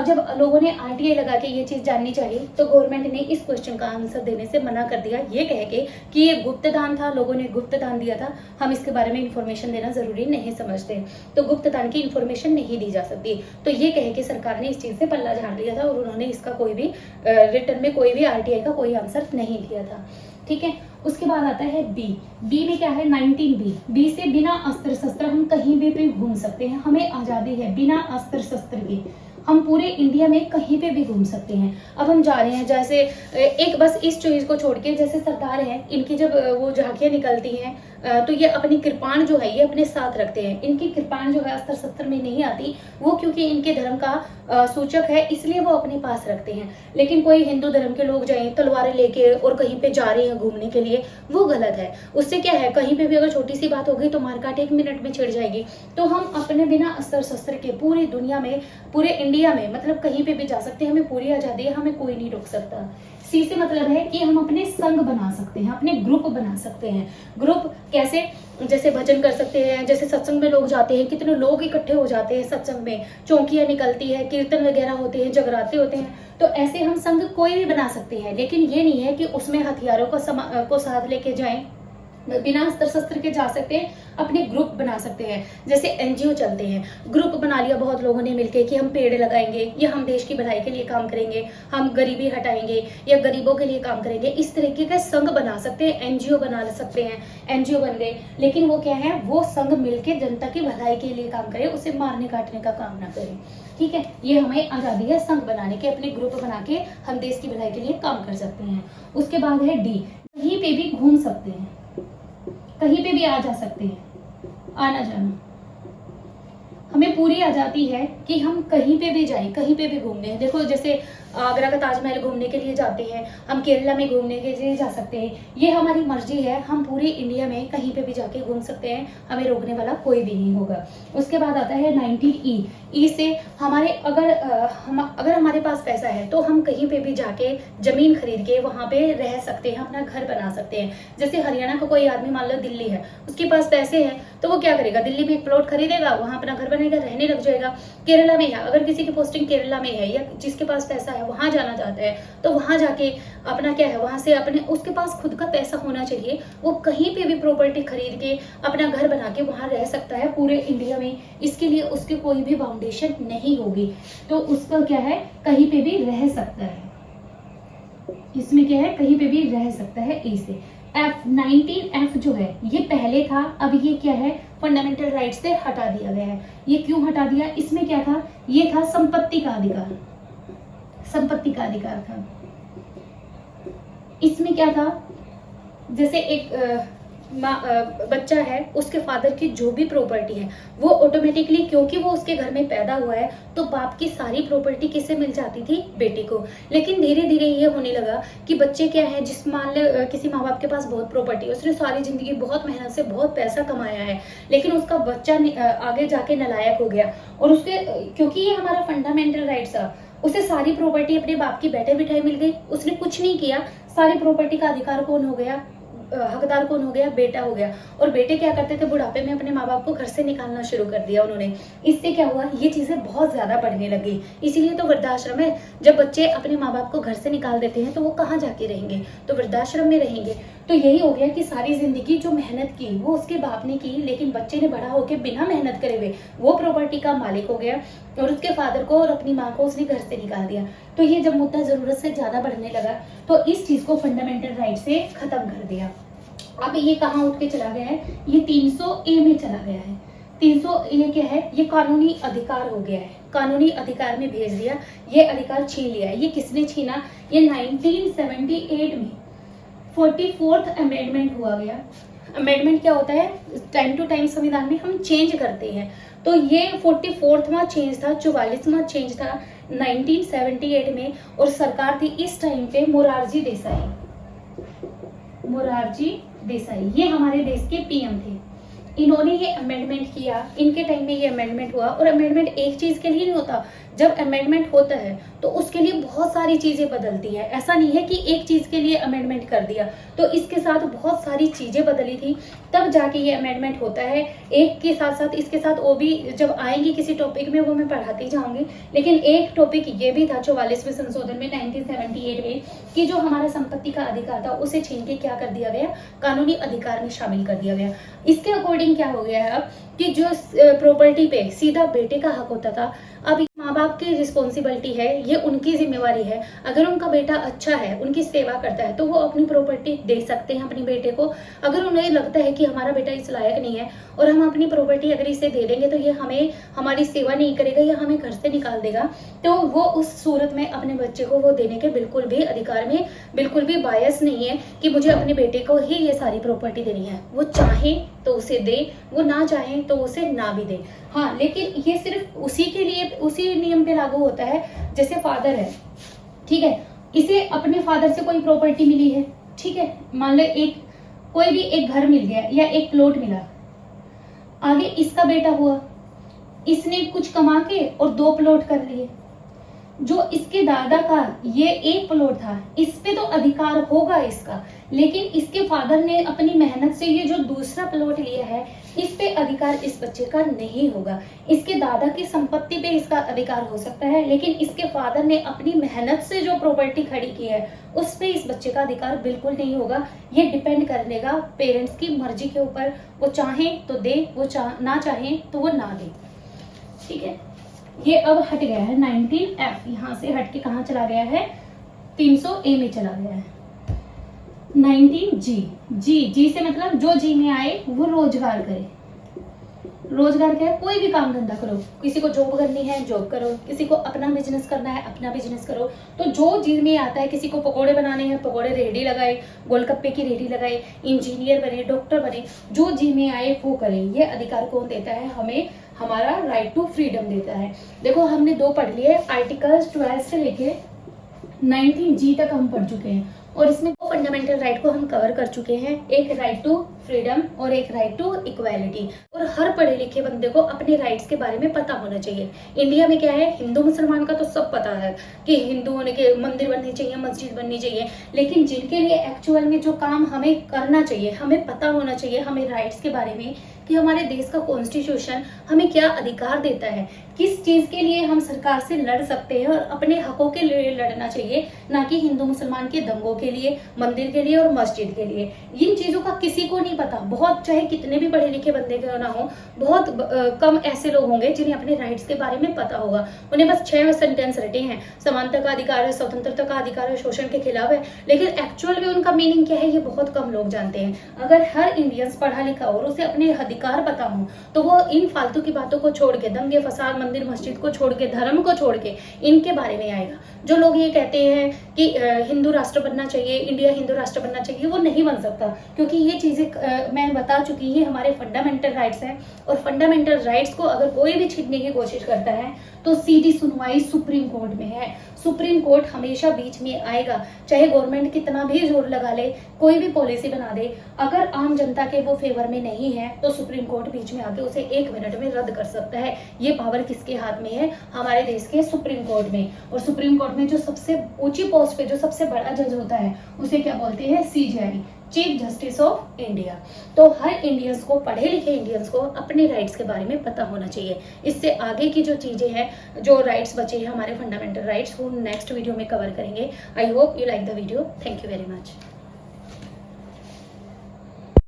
जब लोगों ने आरटीआई लगा के ये चीज जाननी चाहिए तो गवर्नमेंट ने इस क्वेश्चन का आंसर देने से मना कर दिया, ये कह के कि ये गुप्त दान था, लोगों ने गुप्त दान दिया था, हम इसके बारे में इंफॉर्मेशन देना जरूरी नहीं समझते, तो गुप्त दान की इंफॉर्मेशन नहीं दी जा सकती। तो ये कह के सरकार ने इस चीज से पल्ला झाड़ लिया था और उन्होंने इसका कोई भी रिटर्न में कोई भी आरटीआई का कोई आंसर नहीं दिया था। ठीक है, उसके बाद आता है बी में क्या है 19 बी से बिना अस्त्र शस्त्र हम कहीं भी घूम सकते हैं, हमें आजादी है बिना अस्त्र शस्त्र की, हम पूरे इंडिया में कहीं पे भी घूम सकते हैं। अब हम जा रहे हैं, जैसे एक बस इस चीज को छोड़ के, जैसे सरकार है इनकी जब वो झांकियां निकलती हैं तो ये अपनी कृपाण जो है ये अपने साथ रखते हैं। इनकी कृपाण जो है अस्त्र शस्त्र में नहीं आती, वो क्योंकि इनके धर्म का सूचक है इसलिए वो अपने पास रखते हैं। लेकिन कोई हिंदू धर्म के लोग जाएं तलवारें लेके और कहीं पे जा रहे हैं घूमने के लिए, वो गलत है। उससे क्या है, कहीं पे भी अगर छोटी सी बात हो गई तो मारकाट 1 मिनट में छिड़ जाएगी। तो हम अपने बिना अस्त्र शस्त्र के पूरी दुनिया में, पूरे इंडिया में, मतलब कहीं पे भी जा सकते हैं, हमें पूरी आजादी है, हमें कोई नहीं रोक सकता। सी से मतलब है कि हम अपने संघ बना सकते हैं, अपने ग्रुप बना सकते हैं। ग्रुप कैसे, जैसे भजन कर सकते हैं, जैसे सत्संग में लोग जाते हैं, कितने लोग इकट्ठे हो जाते हैं सत्संग में, चौकियां निकलती है, कीर्तन वगैरह होते हैं, जगराते होते हैं, तो ऐसे हम संघ कोई भी बना सकते हैं। लेकिन ये नहीं है कि उसमें हथियारों को साथ लेके जाएं, बिना अस्त्र शस्त्र के जा सकते हैं, अपने ग्रुप बना सकते हैं। जैसे एनजीओ चलते हैं, ग्रुप बना लिया बहुत लोगों ने मिलके कि हम पेड़ लगाएंगे या हम देश की भलाई के लिए काम करेंगे, हम गरीबी हटाएंगे या गरीबों के लिए काम करेंगे, इस तरीके का संघ बना सकते हैं, एनजीओ बना सकते हैं। एनजीओ बन गए, लेकिन वो क्या है, वो संघ मिलके जनता की भलाई के लिए काम करे, उसे मारने काटने का काम ना करे। ठीक है, ये हमें आजादी है संघ बनाने के, अपने ग्रुप बना के हम देश की भलाई के लिए काम कर सकते हैं। उसके बाद है डी, कहीं पे भी घूम सकते हैं, कहीं पे भी आ जा सकते हैं, आना जाना, हमें पूरी आजादी है कि हम कहीं पे भी जाएं, कहीं पे भी घूमने हैं। देखो जैसे आगरा का ताजमहल घूमने के लिए जाते हैं, हम केरला में घूमने के लिए जा सकते हैं, ये हमारी मर्जी है, हम पूरी इंडिया में कहीं पे भी जाके घूम सकते हैं, हमें रोकने वाला कोई भी नहीं होगा। उसके बाद आता है 19 ई से हमारे अगर हमारे पास पैसा है तो हम कहीं पे भी जाके जमीन खरीद के वहां पे रह सकते हैं, अपना घर बना सकते हैं। जैसे हरियाणा का कोई आदमी मान लो दिल्ली है, उसके पास पैसे हैं तो वो क्या करेगा, दिल्ली में एक प्लॉट खरीदेगा, वहां अपना घर बनेगा, रहने लग जाएगा। केरला में है, अगर किसी की पोस्टिंग केरला में है या जिसके पास पैसा है वहां जाना चाहता है तो वहां जाके अपना क्या है, वहां से अपने, उसके पास खुद का पैसा होना चाहिए, वो कहीं पे भी प्रॉपर्टी खरीद के अपना घर बना के वहां रह सकता है पूरे इंडिया में। इसके लिए उसकी कोई भी बाउंडेशन नहीं होगी, तो उसका क्या है, कहीं पे भी रह सकता है। इसमें क्या है, कहीं पे भी रह सकता है। ई से F19 जो है ये पहले था, अब ये क्या है, फंडामेंटल राइट से हटा दिया गया है। ये क्यों हटा दिया, इसमें क्या था, ये था संपत्ति का अधिकार, संपत्ति का अधिकार था। इसमें क्या था, जैसे एक बच्चा है उसके फादर की जो भी प्रॉपर्टी है वो ऑटोमेटिकली, क्योंकि वो उसके घर में पैदा हुआ है, तो बाप की सारी प्रॉपर्टी किसे मिल जाती थी? बेटे को। लेकिन धीरे धीरे ये होने लगा कि बच्चे क्या है, जिस मान ले किसी माँ बाप के पास बहुत प्रॉपर्टी है, उसने सारी जिंदगी बहुत मेहनत से बहुत पैसा कमाया है, लेकिन उसका बच्चा आगे जाके नालायक हो गया, और उसके क्योंकि ये हमारा फंडामेंटल राइट्स था, उसे सारी प्रॉपर्टी अपने बाप की बैठे बिठाई मिल गई, उसने कुछ नहीं किया, सारी प्रॉपर्टी का अधिकार कौन हो गया? हकदार कौन हो गया? बेटा हो गया। और बेटे क्या करते थे? बुढ़ापे में अपने माँ बाप को घर से निकालना शुरू कर दिया उन्होंने। इससे क्या हुआ? ये चीजें बहुत ज्यादा बढ़ने लगी। इसीलिए तो वृद्धाश्रम है। जब बच्चे अपने माँ बाप को घर से निकाल देते हैं तो वो कहाँ जाके रहेंगे? तो वृद्धाश्रम में रहेंगे। तो यही हो गया कि सारी जिंदगी जो मेहनत की वो उसके बाप ने की, लेकिन बच्चे ने बड़ा होकर बिना मेहनत करे हुए वो प्रॉपर्टी का मालिक हो गया, और उसके फादर को और अपनी माँ को उसने घर से निकाल दिया। तो ये जब मुद्दा जरूरत से ज्यादा बढ़ने लगा तो इस चीज को फंडामेंटल राइट से खत्म कर दिया। अब ये कहाँ उठ के चला गया है? ये 300A में चला गया है। 300A क्या है? ये कानूनी अधिकार हो गया है, कानूनी अधिकार में भेज दिया, ये अधिकार छीन लिया है। ये किसने छीना? ये 1978 में 44th अमेंडमेंट हुआ गया। अमेंडमेंट क्या होता है? टाइम टू टाइम संविधान में हम चेंज करते हैं, तो ये 44वां चेंज था, 44वां चेंज था 1978 में। और सरकार थी इस टाइम पे मोरारजी देसाई। मोरारजी देसाई ये हमारे देश के पीएम थे। इन्होंने ये अमेंडमेंट किया, इनके टाइम में ये अमेंडमेंट हुआ। और अमेंडमेंट एक चीज के लिए नहीं होता, जब अमेंडमेंट होता है तो उसके लिए बहुत सारी चीजें बदलती है। ऐसा नहीं है कि एक चीज के लिए अमेंडमेंट कर दिया, तो इसके साथ बहुत सारी चीजें बदली थी, तब जाके ये अमेंडमेंट होता है। एक के साथ साथ इसके साथ वो भी जब आएंगी किसी टॉपिक में वो मैं पढ़ाती जाऊंगी, लेकिन एक टॉपिक ये भी था 44वें संशोधन में 1978 में, कि जो हमारा संपत्ति का अधिकार था उसे छीन के क्या कर दिया गया? कानूनी अधिकार में शामिल कर दिया गया। इसके अकॉर्डिंग क्या हो गया है अब कि जो प्रॉपर्टी पे सीधा बेटे का हक होता था, अब माँ बाप की रिस्पॉन्सिबिलिटी है, ये उनकी जिम्मेवारी है। अगर उनका बेटा अच्छा है, उनकी सेवा करता है, तो वो अपनी प्रॉपर्टी दे सकते हैं अपने बेटे को। अगर उन्हें लगता है कि हमारा बेटा इस लायक नहीं है और हम अपनी प्रॉपर्टी अगर इसे दे देंगे तो ये हमें हमारी सेवा नहीं करेगा या हमें घर से निकाल देगा, तो वो उस सूरत में अपने बच्चे को वो देने के बिल्कुल भी अधिकार में बिल्कुल भी बायस नहीं है कि मुझे अपने बेटे को ही ये सारी प्रॉपर्टी देनी है। वो चाहे तो उसे दे, वो ना चाहे तो उसे ना भी दे। हाँ, लेकिन ये सिर्फ उसी के लिए, उसी नियम पे लागू होता है। जैसे फादर है, ठीक है, इसे अपने फादर से कोई प्रॉपर्टी मिली है, ठीक है, मान लो कोई भी एक घर मिल गया या एक प्लॉट मिला, आगे इसका बेटा हुआ, इसने कुछ कमा के और 2 प्लॉट कर लिए। जो इसके दादा का ये एक प्लॉट था, इस पे तो अधिकार होगा इसका, लेकिन इसके फादर ने अपनी मेहनत से ये जो दूसरा प्लॉट लिया है, इस पे अधिकार इस बच्चे का नहीं होगा। इसके दादा की संपत्ति पे इसका अधिकार हो सकता है, लेकिन इसके फादर ने अपनी मेहनत से जो प्रॉपर्टी खड़ी की है उस पे इस बच्चे का अधिकार बिल्कुल नहीं होगा। ये डिपेंड करेगा पेरेंट्स की मर्जी के ऊपर, वो चाहे तो दे, वो ना चाहे तो वो ना दे। ठीक है, ये अब हट गया है 19F, यहाँ से हट के कहाँ चला गया है? 300A में चला गया है। 19G, जी से मतलब जो जी में आए वो रोजगार करे। रोजगार क्या है? कोई भी काम धंधा करो, किसी को जॉब करनी है जॉब करो, किसी को अपना बिजनेस करना है अपना बिजनेस करो। तो जो जी में आता है, किसी को पकोड़े बनाने हैं पकोड़े रेडी लगाए, गोलगप्पे की रेडी लगाए, इंजीनियर बने, डॉक्टर बने, जो जी में आए वो करे। ये अधिकार कौन देता है? हमें हमारा राइट टू फ्रीडम देता है। देखो हमने 2 पढ़ लिए, आर्टिकल्स 12 से लेके 19G तक हम पढ़ चुके हैं, और इसमें 2 फंडामेंटल राइट को हम कवर कर चुके हैं, एक राइट टू फ्रीडम और एक राइट टू इक्वालिटी। और हर पढ़े लिखे बंदे को अपने राइट्स के बारे में पता होना चाहिए। इंडिया में क्या है, हिंदू मुसलमान का तो सब पता है कि हिंदू होने के मंदिर बनने चाहिए, मस्जिद बननी चाहिए, लेकिन जिनके लिए एक्चुअल में जो काम हमें करना चाहिए, हमें पता होना चाहिए हमें राइट्स के बारे में, कि हमारे देश का कॉन्स्टिट्यूशन हमें क्या अधिकार देता है, किस चीज के लिए हम सरकार से लड़ सकते हैं और अपने हकों के लिए लड़ना चाहिए, ना कि हिंदू मुसलमान के दंगों के लिए, मंदिर के लिए और मस्जिद के लिए। इन चीजों का किसी को नहीं पता। बहुत चाहे कितने भी पढ़े लिखे बंदे क्यों ना हो, बहुत कम ऐसे लोग होंगे जिन्हें अपने राइट्स के बारे में पता होगा। उन्हें बस 6 सेंटेंस रटे हैं, समानता का अधिकार है, स्वतंत्रता का अधिकार है, शोषण के खिलाफ है, लेकिन एक्चुअल में उनका मीनिंग क्या है ये बहुत कम लोग जानते हैं। अगर हर इंडियंस पढ़ा लिखा और उसे अपने अधिकार पता हो तो वो इन फालतू की बातों को छोड़ के, दंगे फसाद, मंदिर मस्जिद को छोड़ के, धर्म को छोड़ के इनके बारे में आएगा। जो लोग ये कहते हैं कि हिंदू राष्ट्र बनना चाहिए, इंडिया हिंदू राष्ट्र बनना चाहिए, वो नहीं बन सकता, क्योंकि ये चीज़ें मैं बता चुकी हूँ हमारे फंडामेंटल राइट्स हैं। और फंडामेंटल राइट्स को अगर कोई भी छीनने की कोशिश करता है तो सीधी सुनवाई सुप्रीम कोर्ट में है। सुप्रीम कोर्ट हमेशा बीच में आएगा, चाहे गवर्नमेंट कितना भी जोर लगा ले, कोई भी पॉलिसी बना दे, अगर आम जनता के वो फेवर में नहीं है तो सुप्रीम कोर्ट बीच में आके उसे 1 मिनट में रद्द कर सकता है। ये पावर किसके हाथ में है? हमारे देश के सुप्रीम कोर्ट में। और सुप्रीम कोर्ट में जो सबसे ऊंची पोस्ट पे जो सबसे बड़ा जज होता है उसे क्या बोलते हैं? CJI, chief justice of India. तो हर इंडियंस को, पढ़े लिखे इंडियंस को अपने राइट्स के बारे में पता होना चाहिए। इससे आगे की जो चीज़ें हैं, जो राइट्स बचे हैं हमारे फंडामेंटल राइट्स, वो नेक्स्ट वीडियो में कवर करेंगे। I hope you like the video. Thank you very much.